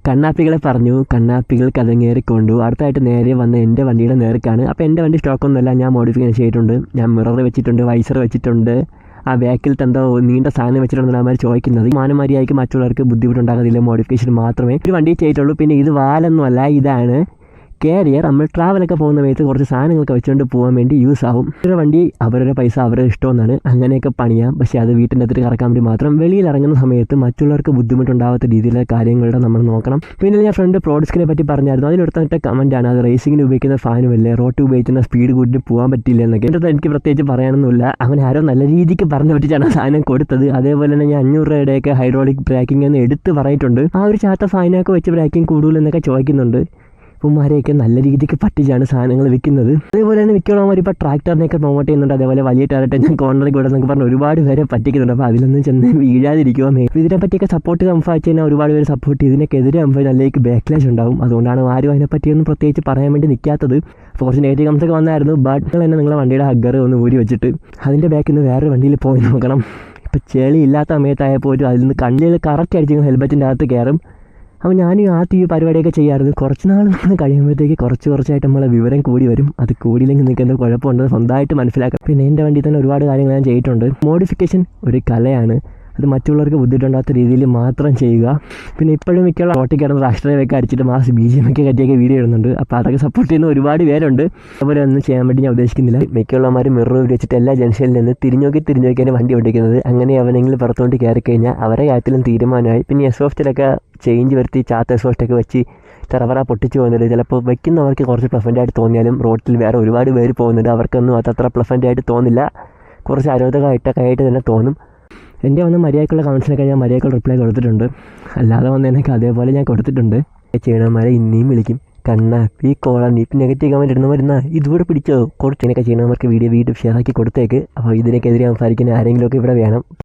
കണ്ണാപ്പികളെ പറഞ്ഞു. കണ്ണാപ്പികൾ കലങ്ങേറിക്കൊണ്ടു. അടുത്തായിട്ട് നേരെ വന്ന എൻ്റെ വണ്ടിയുടെ നേർക്കാണ്. അപ്പോൾ എൻ്റെ വണ്ടി സ്റ്റോക്കൊന്നുമല്ല, ഞാൻ മോഡിഫിക്കേഷൻ ചെയ്തിട്ടുണ്ട്. ഞാൻ മിറർ വെച്ചിട്ടുണ്ട്, വൈസർ വെച്ചിട്ടുണ്ട്. ആ ബാക്കിൽ എന്തോ നീണ്ട സാധനം വെച്ചിട്ടുണ്ടെന്ന് അവർ ചോദിക്കുന്നത്. മാനമര്യാദയ്ക്ക് മറ്റുള്ളവർക്ക് ബുദ്ധിമുട്ടുണ്ടാകുന്നില്ല, മോഡിഫിക്കേഷൻ മാത്രമേ ഒരു വണ്ടി ചെയ്തിട്ടുള്ളൂ. പിന്നെ ഇത് വാലൊന്നുമല്ല, ഇതാണ് കാരിയർ. നമ്മൾ ട്രാവലൊക്കെ പോകുന്ന സമയത്ത് കുറച്ച് സാധനങ്ങളൊക്കെ വെച്ചുകൊണ്ട് പോകാൻ വേണ്ടി യൂസ് ആവും. ഒരു വണ്ടി അവരുടെ പൈസ അവരുടെ ഇഷ്ടമെന്നാണ്, അങ്ങനെയൊക്കെ പണിയാം. പക്ഷേ അത് വീട്ടിൻ്റെ അകത്ത് കറക്കാൻ വേണ്ടി മാത്രം. വെളിയിൽ ഇറങ്ങുന്ന സമയത്ത് മറ്റുള്ളവർക്ക് ബുദ്ധിമുട്ടുണ്ടാവാത്ത രീതിയിലുള്ള കാര്യങ്ങളുടെ നമ്മൾ നോക്കണം. പിന്നെ ഞാൻ ഫ്രണ്ട് പ്രോഡക്ട്സിനെ പറ്റി പറഞ്ഞായിരുന്നു. അതിലെടുത്തിട്ട് കമൻറ്റാണ്, അത് റേസിങ്ങിന് ഉപയോഗിക്കുന്ന ഫാനുമല്ലേ, റോഡ് ഉപയോഗിക്കുന്ന സ്പീഡ് കൂട്ടി പോകാൻ പറ്റില്ല എന്നൊക്കെ. എന്നിട്ട് എനിക്ക് പ്രത്യേകിച്ച് പറയാനൊന്നുമില്ല. അവൻ ആരോ നല്ല രീതിക്ക് പറഞ്ഞു പറ്റിച്ചാണ് സാധനം കൊടുത്തത്. അതേപോലെ തന്നെ ഞാൻ 500 രൂപയുടെയൊക്കെ ഹൈഡ്രോളിക് ബ്രേക്കിംഗ് എന്ന് എടുത്ത് പറഞ്ഞിട്ടുണ്ട്. ആ ഒരു ചാത്ത ഫാനൊക്കെ വെച്ച് ബ്രേക്കിംഗ് കൂടുതലെന്നൊക്കെ ചോദിക്കുന്നുണ്ട്. ഉമ്മാരെയൊക്കെ നല്ല രീതിക്ക് പറ്റിച്ചാണ് സാധനങ്ങൾ വിൽക്കുന്നത്. അതേപോലെ തന്നെ മിക്കവാറും ഇപ്പോൾ ട്രാക്ടറിനെയൊക്കെ പ്രൊമോട്ട് ചെയ്യുന്നുണ്ട്. അതേപോലെ വലിയ ടയറിട്ട് ഞാൻ കോർണറിൽ കൂടെ എന്നൊക്കെ പറഞ്ഞ് ഒരുപാട് പേരെ പറ്റിക്കുന്നുണ്ട്. അപ്പോൾ അതിലൊന്നും ചെന്ന് വീഴാതിരിക്കുക. ഇതിനെപ്പറ്റിയൊക്കെ സപ്പോർട്ട് സംസാരിച്ച് കഴിഞ്ഞാൽ ഒരുപാട് പേര് സപ്പോർട്ട് ചെയ്ത് ഇതിനൊക്കെതിരെ നമുക്ക് നല്ലൊരു ബാക്ക്ലാഷ് ഉണ്ടാവും. അതുകൊണ്ടാണ് ആരും അതിനെപ്പറ്റിയൊന്നും പ്രത്യേകിച്ച് പറയാൻ വേണ്ടി നിൽക്കാത്തത്. കുറച്ച് നെഗറ്റീവ് കമൻസ് ഒക്കെ വന്നായിരുന്നു. ബട്ട് നിങ്ങൾ തന്നെ നിങ്ങളുടെ വണ്ടിയുടെ ഹഗ്ഗർ ഒന്ന് ഊരി വെച്ചിട്ട് അതിൻ്റെ ബാക്കിൽ നിന്ന് വേറെ വണ്ടിയിൽ പോയി നോക്കണം. ഇപ്പോൾ ചെളി ഇല്ലാത്ത സമയത്തായപ്പോലും അതിൽ നിന്ന് കണ്ണിൽ കറക്റ്റ് അടിച്ച് ഹെൽമെറ്റിൻ്റെ അകത്ത് കയറും. അപ്പോൾ ഞാൻ ഈ പരിപാടിയൊക്കെ ചെയ്യാറുണ്ട്. കുറച്ച് നാൾ കഴിയുമ്പോഴത്തേക്ക് കുറച്ചായിട്ട് നമ്മളെ വിവരം കൂടി വരും. അത് കൂടിയില്ലെങ്കിൽ നിങ്ങൾക്ക് എന്താ കുഴപ്പമുണ്ടെന്ന് സ്വന്തമായിട്ട് മനസ്സിലാക്കാം. പിന്നെ എൻ്റെ വണ്ടിയിൽ തന്നെ ഒരുപാട് കാര്യങ്ങൾ ഞാൻ ചെയ്തിട്ടുണ്ട്. മോഡിഫിക്കേഷൻ ഒരു കലയാണ്. അത് മറ്റുള്ളവർക്ക് ബുദ്ധിമുട്ടുണ്ടാത്ത രീതിയിൽ മാത്രം ചെയ്യുക. പിന്നെ ഇപ്പോഴും മിക്കുള്ള റോട്ടിൽ കിടന്ന് രാഷ്ട്രീയമൊക്കെ അടിച്ചിട്ട് മാസ് BGM ഒക്കെ കറ്റിയൊക്കെ വീഡിയോ ഇടുന്നുണ്ട്. അപ്പോൾ അതൊക്കെ സപ്പോർട്ട് ചെയ്യുന്ന ഒരുപാട് പേരുണ്ട്. അതുപോലെ ഒന്നും ചെയ്യാൻ വേണ്ടി ഞാൻ ഉദ്ദേശിക്കുന്നില്ല. മിക്കുള്ളവന്മാർ മിറർ വെച്ചിട്ട് എല്ലാ ജംഗ്ഷനിൽ നിന്ന് തിരിഞ്ഞു നോക്കിയാണ് വണ്ടി ഓടിക്കുന്നത്. അങ്ങനെ അവനെങ്കിലും പുറത്തോട്ട് കയറി കഴിഞ്ഞാൽ അവരെ കാര്യത്തിലും തീരുമാനമായി. പിന്നെ എക്സോസ്റ്റിലൊക്കെ ചേഞ്ച് വരുത്തി ചാത്ത എക്സോസ്റ്റൊക്കെ വെച്ച് തറവറ പൊട്ടിച്ച് പോകുന്നുണ്ട്. ചിലപ്പോൾ വയ്ക്കുന്നവർക്ക് കുറച്ച് പ്ലഫൻ്റായിട്ട് തോന്നിയാലും റോട്ടിൽ വേറെ ഒരുപാട് പേര് പോകുന്നുണ്ട്. അവർക്കൊന്നും അതത്ര പ്ലഫൻ്റായിട്ട് തോന്നില്ല. കുറച്ച് അരോധകമായിട്ടൊക്കെ ആയിട്ട് തന്നെ തോന്നും. എൻ്റെ വന്ന് മര്യാദക്കുള്ള കമൻസിനൊക്കെ ഞാൻ മര്യാദക്കുള്ള റിപ്ലൈ കൊടുത്തിട്ടുണ്ട്. അല്ലാതെ വന്നതിനൊക്കെ അതേപോലെ ഞാൻ കൊടുത്തിട്ടുണ്ട്. ചെയ്യണമാരെ ഇനിയും വിളിക്കും. കണ്ണാപ്പി കോളനി ഇപ്പം നെഗറ്റീവ് കമൻറ്റ് ഇടുന്ന വരുന്ന ഇതുകൂടെ പിടിച്ചോ കുറച്ച് ഇതിനൊക്കെ ചെയ്യണവർക്ക് വീഡിയോ ഷെയർ ആക്കി കൊടുത്തേക്ക്. അപ്പോൾ ഇതിനൊക്കെതിരെ സംസാരിക്കുന്ന ആരെങ്കിലുമൊക്കെ ഇവിടെ വേണം.